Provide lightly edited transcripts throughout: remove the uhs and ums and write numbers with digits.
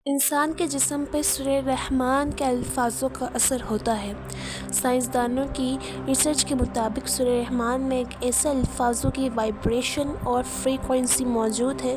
انسان کے جسم پہ سورہ رحمان کے الفاظوں کا اثر ہوتا ہے۔ سائنسدانوں کی ریسرچ کے مطابق سورہ رحمان میں ایک ایسے الفاظوں کی وائبریشن اور فریکوینسی موجود ہے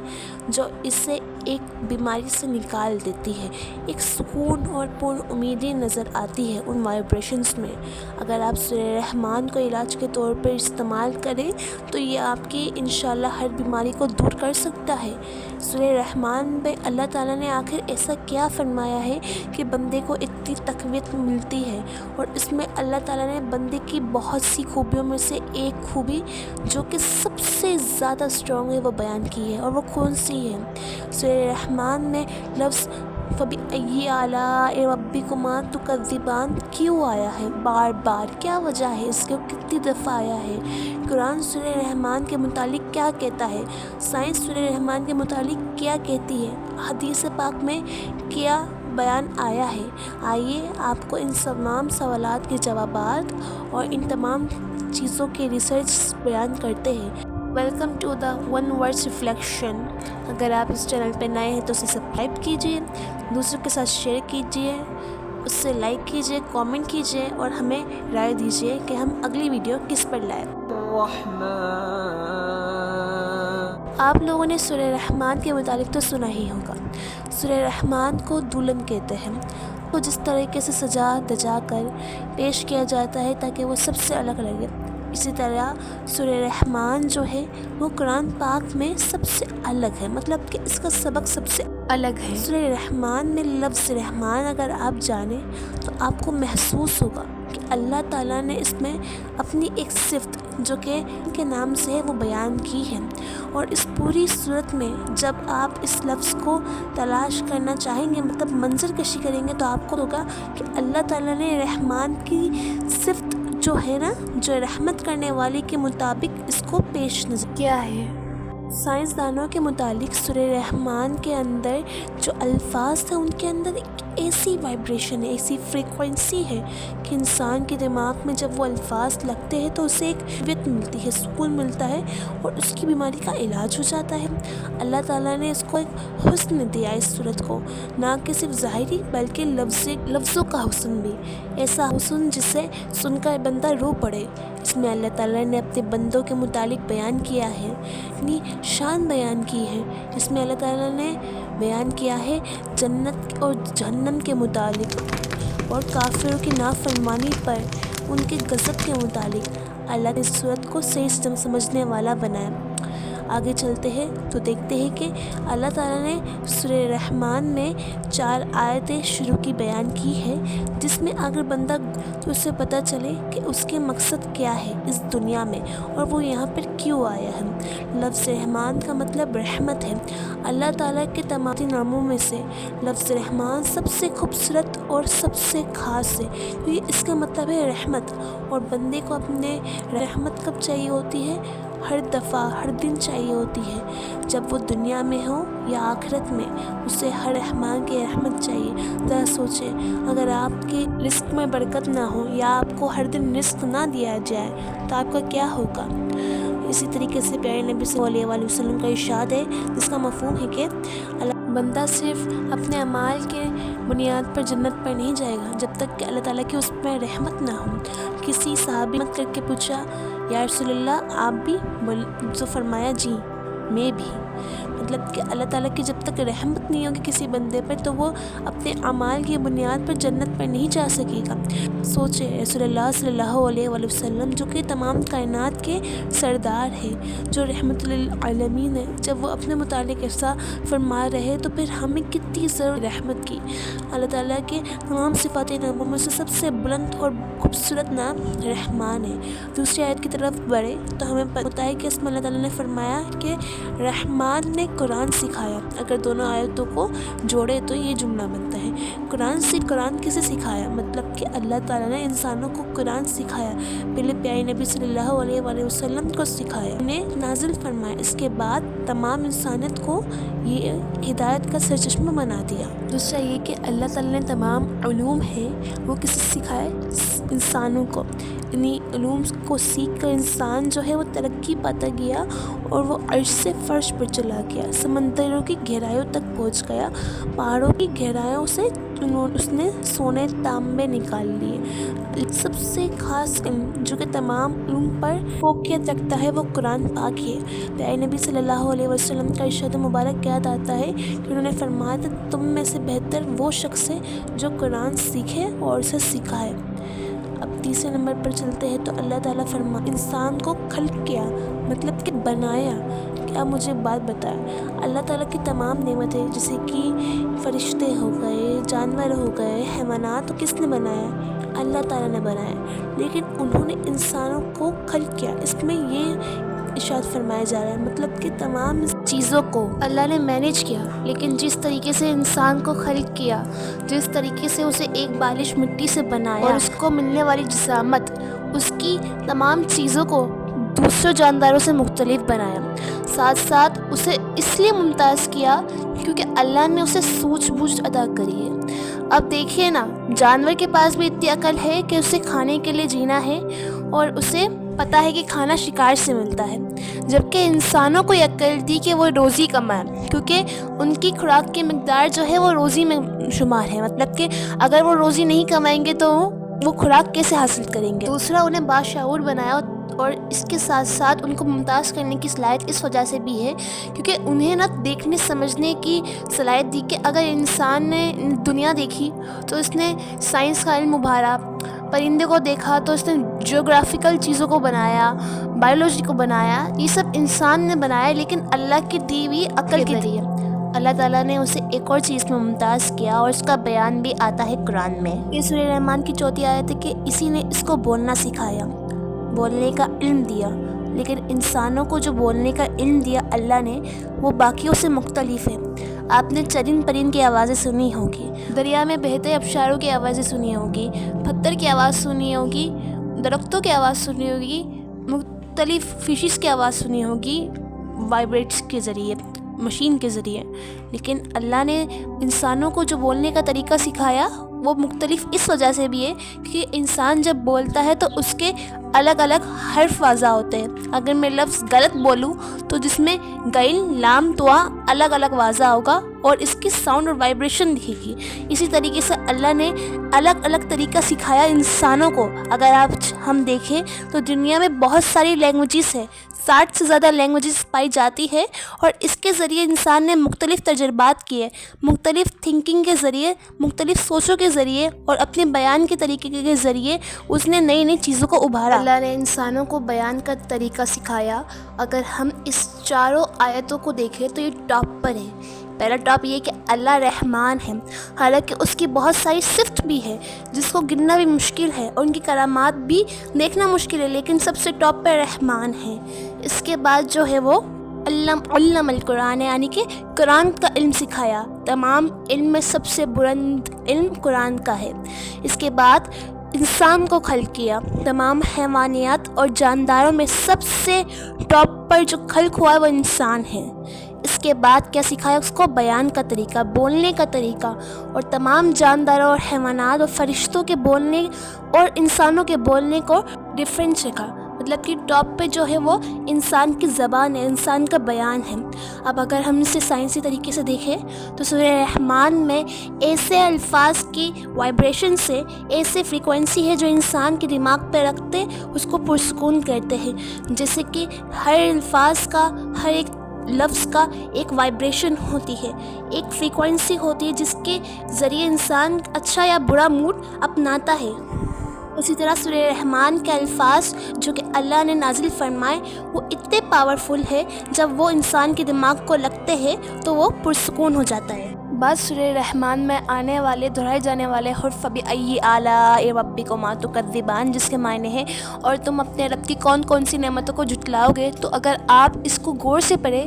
جو اسے ایک بیماری سے نکال دیتی ہے۔ ایک سکون اور پر امیدی نظر آتی ہے ان وائبریشنز میں۔ اگر آپ سورہ رحمان کو علاج کے طور پر استعمال کریں تو یہ آپ کی انشاءاللہ ہر بیماری کو دور کر سکتا ہے۔ سورہ رحمان میں اللہ تعالیٰ نے آخر ایسا کیا فرمایا ہے کہ بندے کو اتنی تقویت ملتی ہے، اور اس میں اللہ تعالیٰ نے بندے کی بہت سی خوبیوں میں سے ایک خوبی جو کہ سب سے زیادہ اسٹرانگ ہے وہ بیان کی ہے، اور وہ کون سی ہے؟ سورہ رحمان میں لفظ فَبِأَيِّ آلَاءِ رَبِّكُمَا تُكَذِّبَانِ کیوں آیا ہے؟ بار بار کیا وجہ ہے اس کے؟ کتنی دفعہ آیا ہے؟ قرآن سورہ رحمان کے متعلق کیا کہتا ہے؟ سائنس سورہ رحمان کے متعلق کیا کہتی ہے؟ حدیث پاک میں کیا بیان آیا ہے؟ آئیے آپ کو ان تمام سوالات کے جوابات اور ان تمام چیزوں کے ریسرچ بیان کرتے ہیں۔ Welcome to the one word reflection. اگر آپ اس چینل پہ نئے ہیں تو اسے سبسکرائب کیجیے، دوسروں کے ساتھ شیئر کیجیے، اس سے لائک کیجیے، کامنٹ کیجیے اور ہمیں رائے دیجیے کہ ہم اگلی ویڈیو کس پر لائیں۔ آپ لوگوں نے سورہ رحمان کے متعلق تو سنا ہی ہوگا۔ سورہ رحمان کو دلہن کہتے ہیں، وہ جس طریقے سے سجا دجا کر پیش کیا جاتا ہے تاکہ وہ سب سے الگ لگے، اسی طرح سورہ رحمان جو ہے وہ قرآن پاک میں سب سے الگ ہے، مطلب کہ اس کا سبق سب سے الگ ہے۔ سورہ رحمان میں لفظ رحمان اگر آپ جانیں تو آپ کو محسوس ہوگا کہ اللہ تعالیٰ نے اس میں اپنی ایک صفت جو کہ ان کے نام سے ہے وہ بیان کی ہے، اور اس پوری صورت میں جب آپ اس لفظ کو تلاش کرنا چاہیں گے، مطلب منظر کشی کریں گے، تو آپ کو ہوگا کہ اللہ تعالیٰ نے رحمان کی صفت جو ہے نا، جو رحمت کرنے والے کے مطابق اس کو پیش نظر کیا ہے۔ سائنسدانوں کے مطابق سورہ رحمان کے اندر جو الفاظ ہیں ان کے اندر ایک ایسی وائبریشن ہے، ایسی فریکوینسی ہے کہ انسان کے دماغ میں جب وہ الفاظ لگتے ہیں تو اسے ایک قوت ملتی ہے، سکون ملتا ہے، اور اس کی بیماری کا علاج ہو جاتا ہے۔ اللہ تعالیٰ نے اس کو ایک حسن دیا، اس صورت کو نہ کہ صرف ظاہری بلکہ لفظوں کا حسن بھی، ایسا حسن جسے سن کر بندہ رو پڑے۔ اس میں اللہ تعالیٰ نے اپنے بندوں کے متعلق بیان کیا ہے، اپنی شان بیان کی ہے۔ اس میں اللہ تعالیٰ نے بیان کیا ہے جنت اور جہنم کے متعلق، اور کافروں کی نافرمانی پر ان کے غضب کے متعلق۔ اللہ نے اس صورت کو صحیح سمجھنے والا بنایا۔ آگے چلتے ہیں تو دیکھتے ہیں کہ اللہ تعالیٰ نے سورہ رحمان میں 4 آیتیں شروع کی بیان کی ہے، جس میں اگر بندہ تو اسے پتہ چلے کہ اس کے مقصد کیا ہے اس دنیا میں، اور وہ یہاں پر کیوں آیا ہے۔ لفظ رحمان کا مطلب رحمت ہے۔ اللہ تعالیٰ کے تمام ناموں میں سے لفظ رحمان سب سے خوبصورت اور سب سے خاص ہے، کیونکہ اس کا مطلب ہے رحمت، اور بندے کو اپنے رحمت کب چاہیے ہوتی ہے؟ ہر دفعہ، ہر دن چاہیے ہوتی ہے، جب وہ دنیا میں ہو یا آخرت میں، اسے ہر رحمان کی رحمت چاہیے۔ ذرا سوچیں، اگر آپ کے رزق میں برکت نہ ہو یا آپ کو ہر دن رزق نہ دیا جائے تو آپ کا کیا ہوگا؟ اسی طریقے سے پیارے نبی صلی اللہ علیہ وسلم کا ارشاد ہے، جس کا مفہوم ہے کہ بندہ صرف اپنے اعمال کے بنیاد پر جنت پر نہیں جائے گا جب تک کہ اللہ تعالیٰ کی اس پر رحمت نہ ہو۔ کسی صحابی مت کر کے پوچھا، یا رسول اللہ آپ بھی؟ تو فرمایا جی میں بھی۔ مطلب کہ اللہ تعالیٰ کی جب تک رحمت نہیں ہوگی کسی بندے پر تو وہ اپنے اعمال کی بنیاد پر جنت پر نہیں جا سکے گا۔ سوچے رسول اللہ صلی اللہ علیہ وسلم جو کہ تمام کائنات کے سردار ہیں، جو رحمت للعالمین ہے، جب وہ اپنے متعلق ایسا فرما رہے تو پھر ہمیں کتنی ضرور رحمت کی۔ اللہ تعالیٰ کے تمام صفات ناموں میں سے سب سے بلند اور خوبصورت نام رحمان ہے۔ دوسری آیت کی طرف بڑھے تو ہمیں پتہ ہے کہ اس میں اللہ تعالیٰ نے فرمایا کہ رحمان نے قرآن سکھایا۔ اگر دونوں آیتوں کو جوڑے تو یہ جملہ بنتا ہے، قرآن کسے سکھایا؟ مطلب کہ اللہ تعالیٰ نے انسانوں کو قرآن سکھایا، پہلے پیارے نبی صلی اللہ علیہ وسلم کو سکھایا، انہیں نازل فرمایا، اس کے بعد تمام انسانیت کو یہ ہدایت کا سرچشمہ بنا دیا۔ دوسرا یہ کہ اللہ تعالیٰ نے تمام علوم ہے وہ کسے سکھائے؟ انسانوں کو۔ انہی علوم کو سیکھ کر انسان جو ہے وہ ترقی پاتا گیا اور وہ عرش سے فرش پر چلا گیا، سمندروں کی گہرائیوں تک پہنچ گیا، پہاڑوں کی گہرائیوں سے اس نے سونے تانبے نکال لیے۔ سب سے خاص علم جو کہ تمام علوم پر فوقیت رکھتا ہے وہ قرآن پاک ہے۔ پیارے نبی صلی اللہ علیہ وسلم کا ارشاد مبارک یاد آتا ہے کہ انہوں نے فرمایا تھا تم میں سے بہتر وہ شخص ہے جو قرآن سیکھے اور اسے سکھائے۔ اب تیسرے نمبر پر چلتے ہیں تو اللہ تعالیٰ انسان کو خلق کیا مطلب کہ بنایا۔ کیا مجھے بات بتایا، اللہ تعالیٰ کی تمام نعمتیں جیسے کہ فرشتے ہو گئے، جانور ہو گئے، حیوانات، کس نے بنایا؟ اللہ تعالیٰ نے بنایا، لیکن انہوں نے انسانوں کو خلق کیا۔ اس میں یہ ارشاد فرمایا جا رہا ہے مطلب کہ تمام چیزوں کو اللہ نے مینیج کیا، لیکن جس طریقے سے انسان کو خلق کیا، جس طریقے سے اسے ایک بالش مٹی سے بنایا اور اس کو ملنے والی جسامت، اس کی تمام چیزوں کو دوسرے جانداروں سے مختلف بنایا، ساتھ ساتھ اسے اس لیے ممتاز کیا کیونکہ اللہ نے اسے سوجھ بوجھ عطا کری ہے۔ اب دیکھیے نا، جانور کے پاس بھی اتنی عقل ہے کہ اسے کھانے کے لیے جینا ہے اور اسے پتہ ہے کہ کھانا شکار سے ملتا ہے، جبکہ انسانوں کو یہ عقل دی کہ وہ روزی کمائیں، کیونکہ ان کی خوراک کی مقدار جو ہے وہ روزی میں شمار ہے، مطلب کہ اگر وہ روزی نہیں کمائیں گے تو وہ خوراک کیسے حاصل کریں گے۔ دوسرا، انہیں باشعور بنایا اور اس کے ساتھ ساتھ ان کو ممتاز کرنے کی صلاحیت اس وجہ سے بھی ہے کیونکہ انہیں نہ دیکھنے سمجھنے کی صلاحیت دی کہ اگر انسان نے دنیا دیکھی تو اس نے سائنس کا علم ابھارا، پرندے کو دیکھا تو اس نے جیوگرافیکل چیزوں کو بنایا، بایولوجی کو بنایا، یہ سب انسان نے بنایا لیکن اللہ کی دی ہوئی عقل کے ذریعے۔ اللہ تعالیٰ نے اسے ایک اور چیز میں ممتاز کیا اور اس کا بیان بھی آتا ہے قرآن میں۔ یہ سورہ رحمان کی 4 آیت ہے کہ اسی نے اس کو بولنا سکھایا، بولنے کا علم دیا، لیکن انسانوں کو جو بولنے کا علم دیا اللہ نے وہ باقیوں سے مختلف ہے۔ آپ نے چرند پرند کی آوازیں سنی ہوگی، دریا میں بہتے آبشاروں کی آوازیں سنی ہوگی، پتھر کی آواز سنی ہوگی، درختوں کی آواز سنی ہوگی، مختلف فشز کی آواز سنی ہوگی وائبریٹس کے ذریعے، مشین کے ذریعے، لیکن اللہ نے انسانوں کو جو بولنے کا طریقہ سکھایا وہ مختلف اس وجہ سے بھی ہے کہ انسان جب بولتا ہے تو اس کے الگ الگ حرف واضح ہوتے ہیں۔ اگر میں لفظ غلط بولوں تو جس میں غین، لام، توا الگ الگ واضح ہوگا اور اس کی ساؤنڈ اور وائبریشن دکھے گی۔ اسی طریقے سے اللہ نے الگ الگ طریقہ سکھایا انسانوں کو۔ اگر ہم دیکھیں تو دنیا میں بہت ساری لینگویجز ہیں، 60 سے زیادہ لینگویجز پائی جاتی ہے اور اس کے ذریعے انسان نے مختلف تجربات کیے، مختلف تھنکنگ کے ذریعے، مختلف سوچوں کے ذریعے اور اپنے بیان کے طریقے کے ذریعے اس نے نئی نئی چیزوں کو ابھارا۔ اللہ نے انسانوں کو بیان کا طریقہ سکھایا۔ اگر ہم اس 4 آیتوں کو دیکھیں تو یہ ٹاپ پر ہے۔ پہلا ٹاپ یہ کہ اللہ رحمان ہے، حالانکہ اس کی بہت ساری صفت بھی ہے جس کو گننا بھی مشکل ہے اور ان کی کرامات بھی دیکھنا مشکل ہے، لیکن سب سے ٹاپ پہ رحمان ہے۔ اس کے بعد جو ہے وہ علم القرآن یعنی کہ قرآن کا علم سکھایا۔ تمام علم میں سب سے بلند علم قرآن کا ہے۔ اس کے بعد انسان کو خلق کیا۔ تمام حیوانیات اور جانداروں میں سب سے ٹاپ پر جو خلق ہوا ہے وہ انسان ہے۔ اس کے بعد کیا سکھایا؟ اس کو بیان کا طریقہ، بولنے کا طریقہ، اور تمام جانداروں اور حیوانات اور فرشتوں کے بولنے اور انسانوں کے بولنے کو ڈفرینٹ سکھا۔ مطلب کہ ٹاپ پہ جو ہے وہ انسان کی زبان ہے، انسان کا بیان ہے۔ اب اگر ہم اسے سائنسی طریقے سے دیکھیں تو سورہ رحمان میں ایسے الفاظ کی وائبریشن سے ایسے فریکوینسی ہے جو انسان کے دماغ پہ رکھتے اس کو پرسکون کرتے ہیں، جیسے کہ ہر الفاظ کا، ہر ایک لفظ کا ایک وائبریشن ہوتی ہے، ایک فریکوینسی ہوتی ہے جس کے ذریعے انسان اچھا یا برا موڈ اپناتا ہے۔ اسی طرح سورہ رحمان کے الفاظ جو کہ اللہ نے نازل فرمائے وہ اتنے پاورفل ہے، جب وہ انسان کے دماغ کو لگتے ہیں تو وہ پرسکون ہو جاتا ہے۔ بعد سورہ رحمان میں آنے والے دہرائے جانے والے حرف فبأي آلاء ربكما تكذبان جس کے معنی ہے اور تم اپنے رب کی کون کون سی نعمتوں کو جھٹلاؤ گے۔ تو اگر آپ اس کو غور سے پڑھیں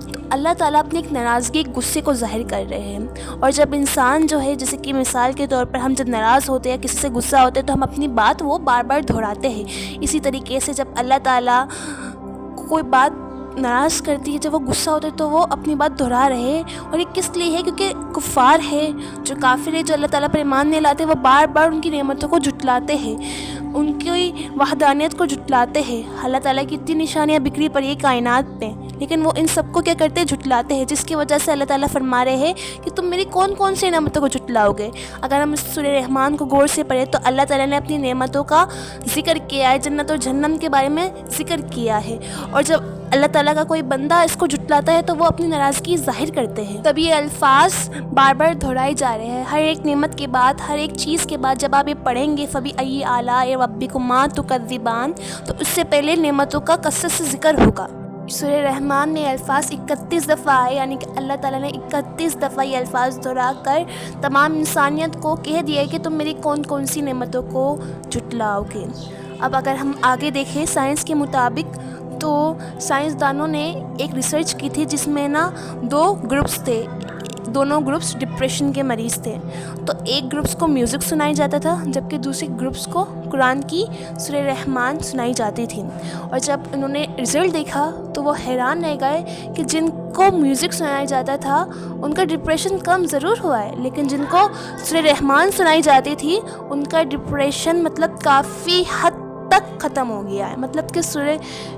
تو اللہ تعالیٰ اپنی ایک ناراضگی، ایک غصے کو ظاہر کر رہے ہیں، اور جب انسان جو ہے جیسے کہ مثال کے طور پر ہم جب ناراض ہوتے ہیں یا کسی سے غصہ ہوتے ہیں تو ہم اپنی بات وہ بار بار دہراتے ہیں۔ اسی طریقے سے جب اللہ تعالیٰ کوئی بات ناراض کرتی ہے، جب وہ غصہ ہوتا ہے تو وہ اپنی بات دہرا رہے ہیں، اور یہ کس لیے ہے؟ کیونکہ کفار ہے، جو کافر ہے، جو اللہ تعالیٰ پر ایمان نہیں لاتے، وہ بار بار ان کی نعمتوں کو جھٹلاتے ہیں۔ ان کی وحدانیت کو جھٹلاتے ہیں۔ اللہ تعالیٰ کی اتنی نشانیاں بکھری پڑی ہے کائنات پہ، لیکن وہ ان سب کو کیا کرتے ہیں؟ جھٹلاتے ہیں، جس کی وجہ سے اللہ تعالیٰ فرما رہے ہیں کہ تم میری کون کون سی نعمتوں کو جھٹلاؤ گے۔ اگر ہم اس سورہ رحمان کو غور سے پڑھیں تو اللہ تعالیٰ نے اپنی نعمتوں کا ذکر کیا ہے، جنت اور جہنم کے بارے میں ذکر کیا ہے، اور جب اللہ تعالیٰ کا کوئی بندہ اس کو جھٹلاتا ہے تو وہ اپنی ناراضگی ظاہر کرتے ہیں۔ تب یہ الفاظ بار بار دہرائے جا رہے ہیں، ہر ایک نعمت کے بعد، ہر ایک چیز کے بعد جب آپ یہ پڑھیں گے فَبِأَيِّ آلَاءِ رَبِّكُمَا تُكَذِّبَانِ، تو اس سے پہلے نعمتوں کا کثرت سے ذکر ہوگا۔ سورہ رحمان میں الفاظ 31 دفعہ آئے، یعنی کہ اللہ تعالیٰ نے 31 دفعہ یہ الفاظ دہرا کر تمام انسانیت کو کہہ دیا ہے کہ تم میری کون کون سی نعمتوں کو جھٹلاؤ گے۔ اب اگر ہم آگے دیکھیں سائنس کے مطابق، تو سائنسدانوں نے ایک ریسرچ کی تھی جس میں نا 2 گروپس تھے، دونوں گروپس ڈپریشن کے مریض تھے۔ تو ایک گروپس کو میوزک سنائی جاتا تھا، جبکہ دوسرے گروپس کو قرآن کی سورہ رحمان سنائی جاتی تھی۔ اور جب انہوں نے رزلٹ دیکھا تو وہ حیران رہ گئے کہ جن کو میوزک سنایا جاتا تھا ان کا ڈپریشن کم ضرور ہوا ہے، لیکن جن کو سورہ رحمان سنائی جاتی تھی ان کا ڈپریشن مطلب کافی حد تک ختم ہو گیا ہے۔ مطلب کہ سورہ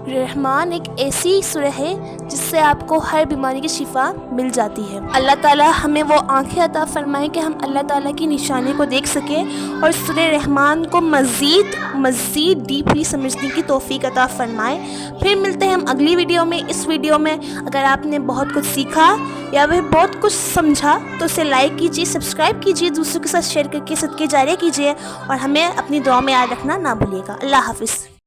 رحمان ایک ایسی سورہ ہے جس سے آپ کو ہر بیماری کی شفا مل جاتی ہے۔ اللہ تعالیٰ ہمیں وہ آنکھیں عطا فرمائے کہ ہم اللہ تعالیٰ کی نشانی کو دیکھ سکیں اور سورہ رحمان کو مزید ڈیپلی سمجھنے کی توفیق عطا فرمائے۔ پھر ملتے ہیں ہم اگلی ویڈیو میں۔ اس ویڈیو میں اگر آپ نے بہت کچھ سیکھا یا پھر بہت کچھ سمجھا تو اسے لائک کیجیے، سبسکرائب کیجیے، دوسروں کے ساتھ شیئر کر کے صدقے جاریہ کیجیے، اور ہمیں اپنی دعا میں یاد رکھنا نہ بھولیے گا۔ اللہ حافظ۔